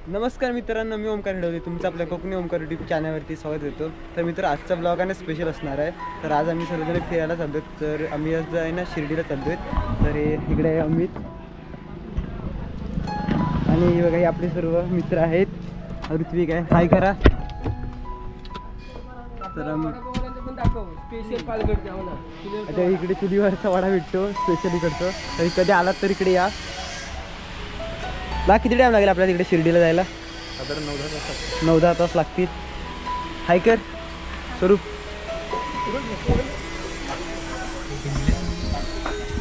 नमस्कार मित्रांनो, मी ओमकार हिडवले तुमचं आपल्या कोकणी ओमकार यूट्यूब चॅनलवरती स्वागत करतो। तर मित्र, आजचा ब्लॉग आहे स्पेशल असणार आहे। तर आज आम्ही सर्वजण फिरायला चाललो। तर आम्ही आज आहे ना शिर्डीला चाललोय। तर इकडे आहे अमित आणि बघा हे आपले सर्व मित्र आहेत। ऋत्विक आहे, हाय करा। तर आता इकडे चुलीवरचा वडा भेटतो स्पेशली करतो। तर कधी आलात तर इकडे या। किती टाइम लागेल आपल्याला तिकडे शिर्डीला जायला? साधारण 9-10 तास लागतील। हाय कर स्वरूप,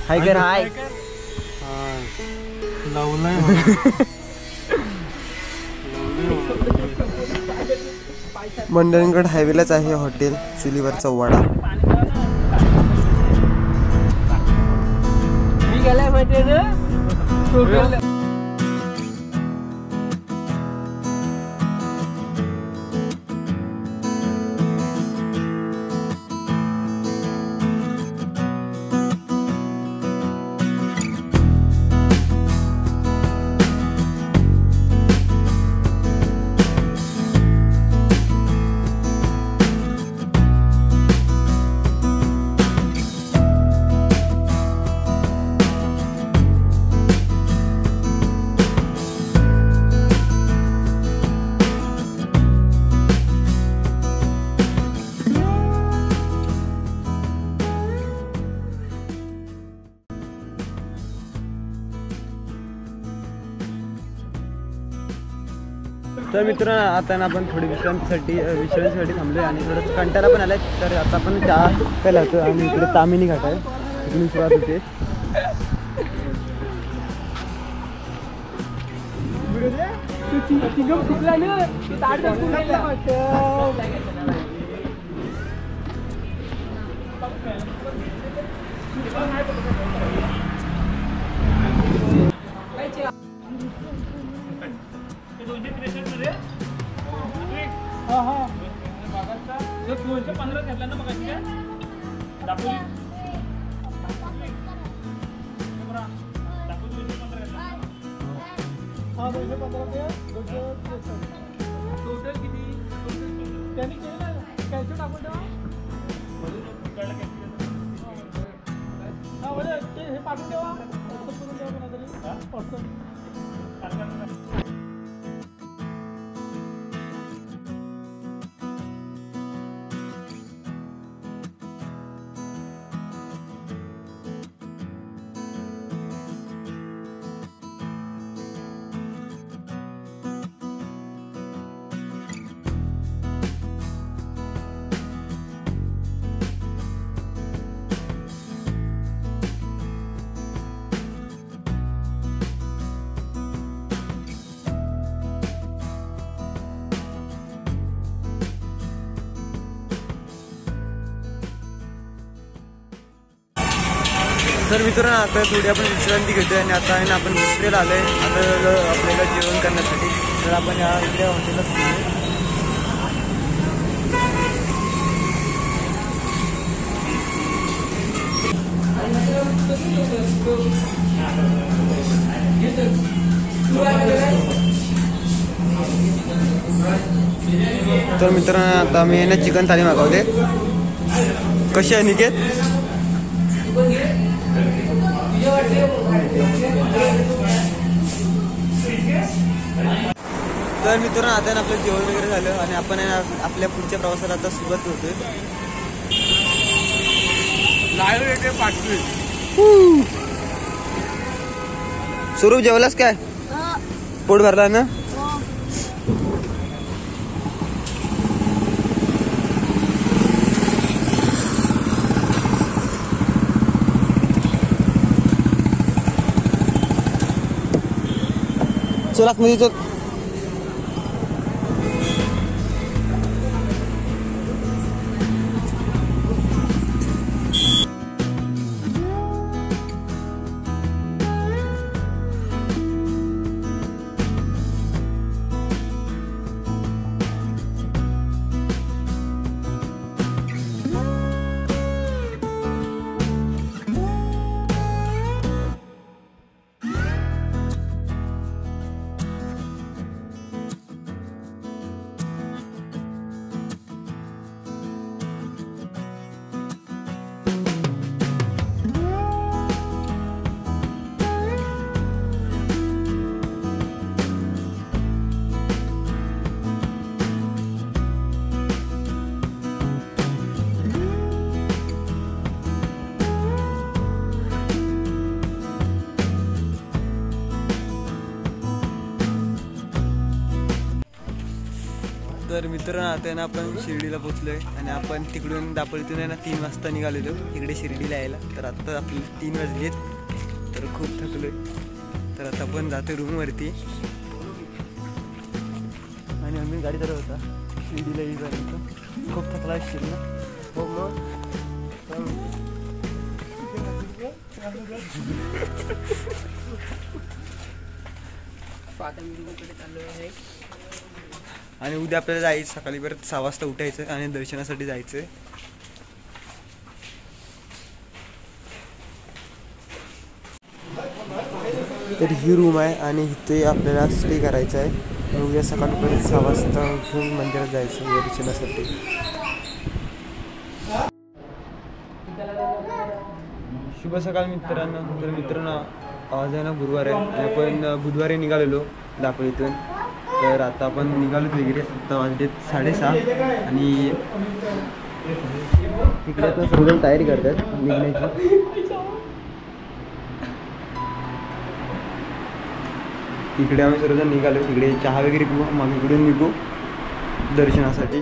हाय कर, हाय। मंडणगड हायवेलाच आहे हॉटेल चुलीवरचा वडा। मी गेलाय माहिती ना। तर मित्रांनो, आता ना आपण थोडी विश्रांतीसाठी थांबलोय आणि थोडं कंटाळा पण आलाय। तर आता आपण चहा प्यायला होतो आणि इकडे तामिनी घाट आहे, इकडून सुरुवात होते। तर मित्रांनो, आता थोडी आपण विश्रांती घेतोय आणि आता आहे ना आपण दुसऱ्याला आलोय आता आपल्याला जेवण करण्यासाठी। तर आपण या इकडे हॉटेलला तर मित्रांनो, आता मी ना चिकन थाली मागवते। कशी आहे निकेत? तर मित्रांनो, आता आपलं जेवण वगैरे झालं आणि आपण आपल्या पुढच्या प्रवासाला आता सुरुवात होतोय। स्वरूप जेवलास काय? पोट भरला ना? चला मध्ये तो तर मित्रांनो आता ना आपण शिर्डीला पोचलोय आणि आपण तिकडून दापोलीतून आहे ना 3 वाजता निघालेलो इकडे शिर्डीला यायला. तर आता आपले 3 वाजलेत तर खूप थकलोय. तर आता आपण जातो रूमवरती आणि आम्ही गाडी चालवत होता शिर्डीला येईपर्यंत. खूप थकला असशील ना? हो मग. आणि उद्या आपल्याला जायचं सकाळी परत 6 वाजता उठायचं आणि दर्शनासाठी जायचं. तर ही रूम आहे आणि इथे आपल्याला स्टे करायचं आहे. उद्या सकाळी परत 6 वाजता उठून मंदिरात जायचं दर्शनासाठी. शुभ सकाळ मित्रांनो. तर मित्रांनो आज आहे ना गुरुवार आहे आणि आपण बुधवारी निघालेलो दापोलीतून. तर आता आपण निघालो वगैरे 7 वाजलेत 6:30 आणि तिकडे आता सर्वजण तयारी करतात निघण्याची. इकडे आम्ही सर्वजण निघालो. तिकडे चहा वगैरे पिऊ मग इकडून निघू दर्शनासाठी.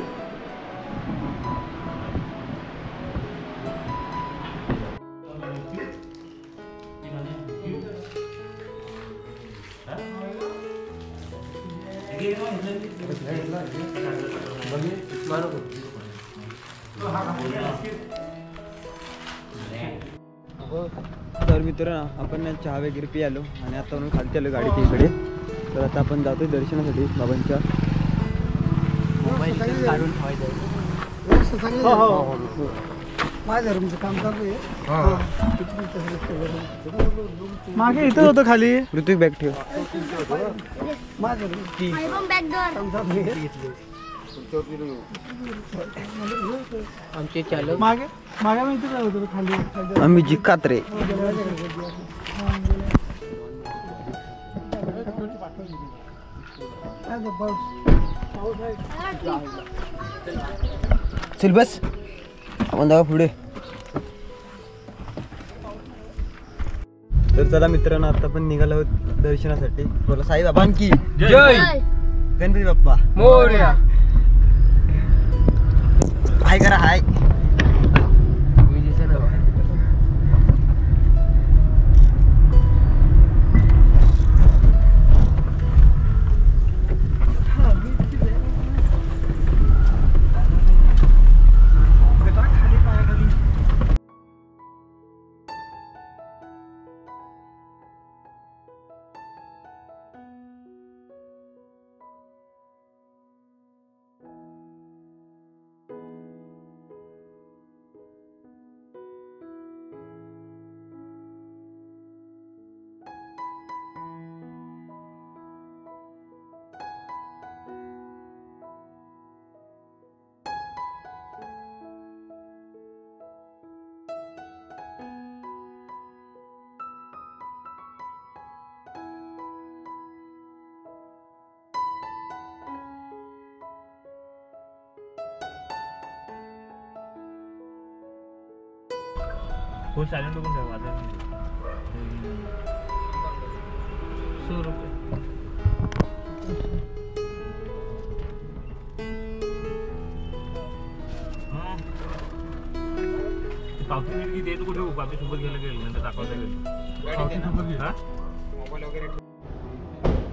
तर मित्रांनो आपण चहा वगैरे पियालो आणि आता म्हणून खाली आलो गाडीच्या इकडे. तर आता आपण जातो दर्शनासाठी बाबांच्या. काढून माझ्या रूमचं काम चालू आहे. मागे इथं होतं खाली. ऋतिक बॅग ठेव. माझं रूम आमचे चालक मागे मागे मी इथं होतो खाली. आम्ही जिकात रे. चल बस आपण जाऊ पुढे. तर चला मित्रांनो आता आपण निघालो आहोत दर्शनासाठी. बोला साई बाबांकी जय. गणपती बाप्पा मोरया. हाय करा हाय. फोन सायलेंट करून ठेवा आता. 100 रुपये. पावती मिळली ते कुठे पावती सोबत घ्यायला गेलं नंतर दाखवता गेलं. मोबाईल वगैरे.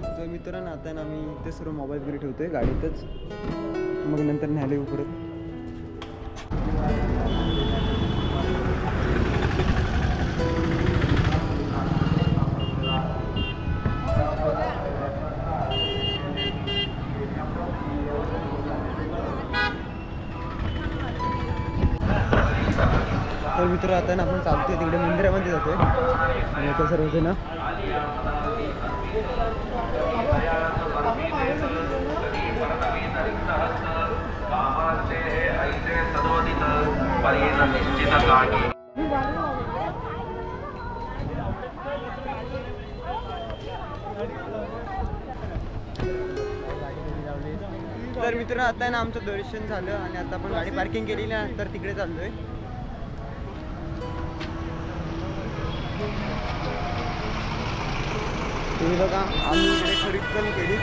तर मित्रांनो आता ना आम्ही इथे सर्व मोबाईल वगैरे ठेवतोय गाडीतच. मग नंतर न्यायला येऊ परत. तर मित्र आता ना आपण चालतोय तिकडे मंदिरामध्ये जातोय आणि आता सर्वजण ना तर मित्र आता ना आमचं दर्शन झालं आणि आता आपण गाडी पार्किंग केली ना तर तिकडे चाललोय. तुम्ही बघा आम्ही इकडे खरेदी पण केली.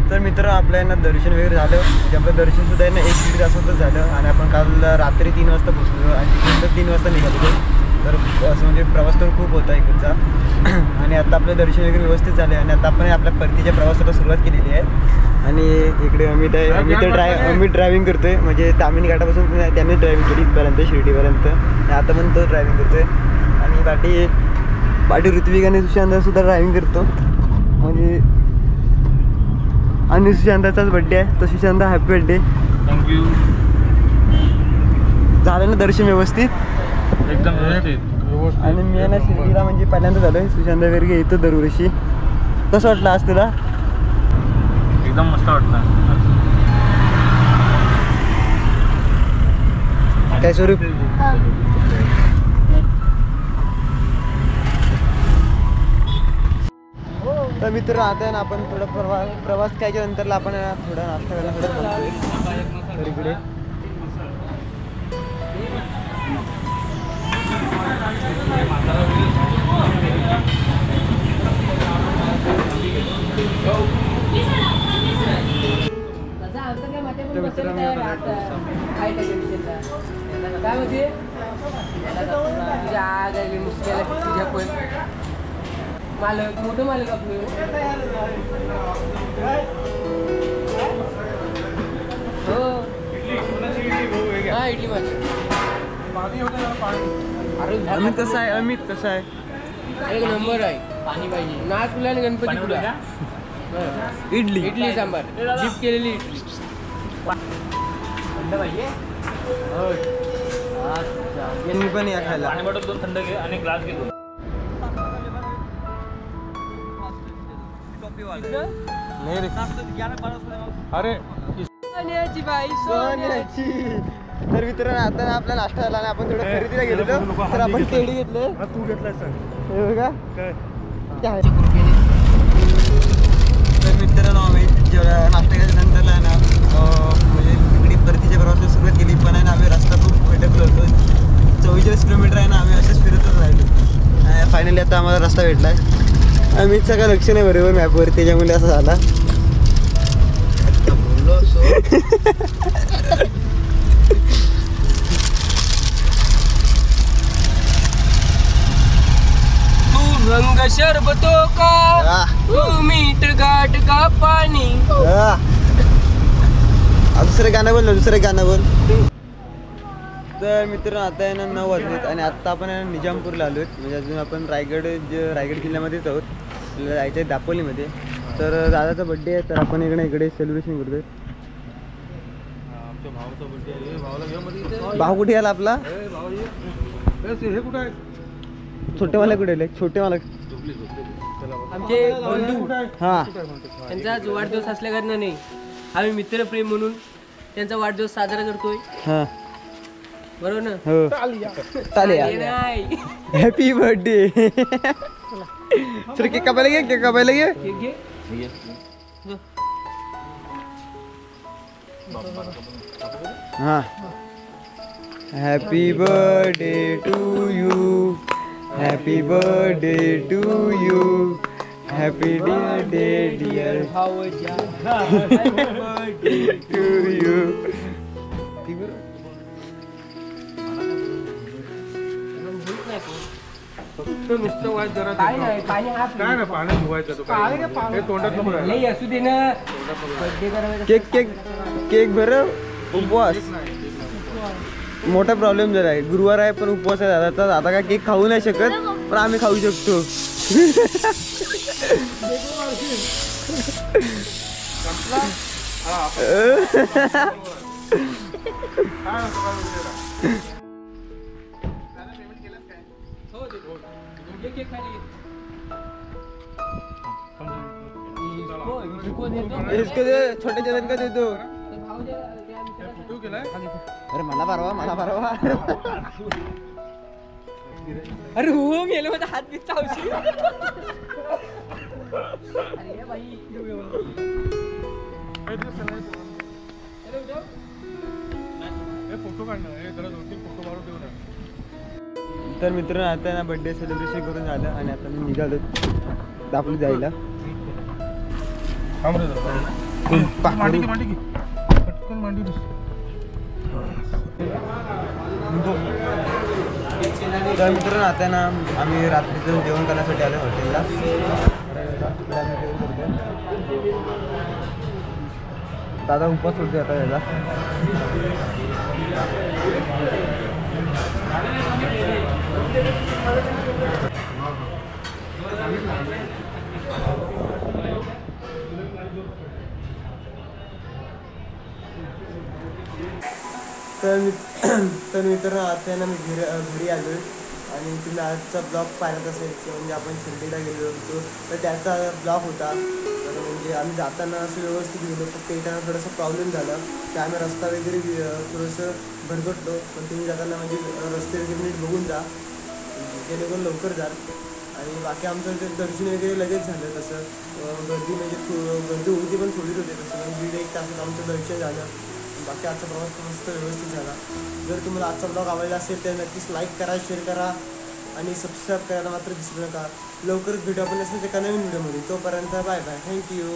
तर मित्र आपल्या यांना दर्शन वगैरे झालं, म्हणजे आपलं दर्शन सुद्धा आहे ना 1-1.5 तासातच झालं आणि आपण काल रात्री 3 वाजता पोचलो आणि तिकडून 3 वाजता निघालो. तर असं म्हणजे प्रवास तर खूप होता इकडचा आणि आता आपलं दर्शन वगैरे व्यवस्थित झाले आणि आता आपण आपल्या परतीच्या प्रवासाला सुरुवात केलेली आहे. आणि इकडे अमित आहे, अमित ड्रायव्हिंग करतोय, म्हणजे तामिनी घाटापासून त्यांनी ड्रायव्हिंग केली इथपर्यंत शिर्डीपर्यंत, आता पण तो ड्रायव्हिंग करतोय. आणि पाठी ऋत्विक आणि सुशांत सुद्धा ड्रायव्हिंग करतो, म्हणजे आणि सुशांताचाच बड्डे आहे, तर सुशांत हॅपी बड्डे. थँक्यू. झालं ना दर्शन व्यवस्थित एकदम व्यवस्थित. आणि मी आहे ना शिर्डीला म्हणजे पहिल्यांदा झालो आहे. सुशांत वगैरे येतो दरवर्षी. कसं वाटलं आज तुला? एकदम मस्त वाटलं. काय स्वरूप? तर मित्र आता आहे ना आपण थोडं प्रवास करायच्या नंतरला आपण थोडा नाश्ता करायला थोडं थांबतोय. तर इकडे मालक मोठं मालक आपलं. हो हा इडली माझी. अमित कसा आहे? अमित कसा आहे? एक नंबर आहे. पाणी पाहिजे. नाच फुला आणि गणपती फुला. इडली सांबार जीप केलेली. यांनी पण या खायला. पाणी बॉटल 2 थंड घे आणि ग्लास घे 2. नाही रे. अरे सोन्याची बाई सोन्याची. तर मित्रांनो आता आपला नाश्ता झाला आणि आपण थोडं खरेदीला गेलो तर आपण केळी घेतले. तू घेतलाय सर? हे बघा काय? काय. तर मित्रांनो आम्ही नाश्ता केल्यानंतरला ना म्हणजे इकडे परतीच्या प्रवासाला सुरुवात केली, पण आहे ना आम्ही रस्ता खूप भटकलो होतो. 44 किलोमीटर आहे ना आम्ही असंच फिरतच राहिलो. फायनली आता आम्हाला रस्ता भेटला आहे. आम्हीच काय लक्ष नाही बरोबर मॅपवर, त्याच्यामुळे असं झाला. तू रंग शरबतो का, तू मीठ गाठ का पाणी. दुसरं गाणं बोल ना, दुसरं गाणं बोल. तर मित्रांनो आता आहे ना 9 वाजलेत आणि आत्ता आपण आहे ना निजामपूरला आलो आहेत. म्हणजे अजून आपण रायगड जिल्ह्यामध्येच आहोत. आपल्याला जायचं आहे दापोलीमध्ये. तर दादाचा बड्डे आहे, तर आपण इकडे सेलिब्रेशन करतोय. आमच्या भावाचा बर्थडे आहे. भावाला घेऊ मध्ये. भाऊ कुठे आला आपला? हे कुठं आहे? छोटे मला कुठे आले? छोटे मला आमचे बंधू हा त्यांचा जो वाढदिवस असल्या कारणाने नाही आम्ही मित्रप्रेम म्हणून त्यांचा वाढदिवस साजरा करतोय. हा बरोबर ना? हो चालेल. नाही हॅपी बर्थडे. सर केक कापायला घे, केक कापायला घे. हा happy birthday to you, happy birthday to you, happy birthday dear भावजा टू यू. नुसतं वाज जरा. काय नाही पाणी हा काय ना पाणी धुवायचं तो काय हे तोंडात नको राहायला. नाही असू दे ना. बर्थडे करायला केक केक केक बरं. उपवास मोठा प्रॉब्लेम झाला आहे. गुरुवार आहे पण उपवास आहे दादाचा. आता काय केक खाऊ नाही शकत, पण आम्ही खाऊ शकतो. इसको दे, छोटे जन का दे दो. अरे मला परवा. अरे हो मेले माझा हात बीत चावशी. अरे भाई फोटो काढणार आहे. जरा 2-3 फोटो मारून ठेवू ना. तर मित्रांनो आता ना बर्थडे सेलिब्रेशन करून झालं आणि आता मी निघालो दापोली जायला. थांब रे जरा. मांडी की पटकन मांडी दिस. तर मित्रांनो आता ना आम्ही रात्रीचं जेवण करण्यासाठी आलो हॉटेलला. दादा उपवास होते आता याला. तर मित्रांनो आता ना मी घरी आलो आहे आणि तुम्ही आजचा ब्लॉग पाहत असेल की म्हणजे आपण शिर्डीला गेलो होतो तर त्याचा ब्लॉग होता. तर म्हणजे आम्ही जाताना असं व्यवस्थित गेलो फक्त येताना थोडासा प्रॉब्लेम झाला की आम्ही रस्ता वगैरे थोडंसं भरकटलो. पण तुम्ही जाताना म्हणजे रस्ते वगैरे नीट बघून जा जेणेकरून लवकर जाल. आणि बाकी आमचं ते दर्शन वगैरे लगेच झालं. तसं गर्दी म्हणजे गर्दी होती पण थोडीच होती तसं म्हणजे 1.5 तासात आमचं दर्शन झालं. बाकी आजचा प्रवास मस्त व्यवस्थित झाला. जर तुम्हाला आजचा ब्लॉग आवडला असेल तर नक्कीच लाईक करा, शेअर करा आणि सबस्क्राईब करायला मात्र विसरू नका. लवकरच भेटू आपण असेल एका नवीन व्हिडिओमध्ये. तोपर्यंत बाय बाय. थँक्यू.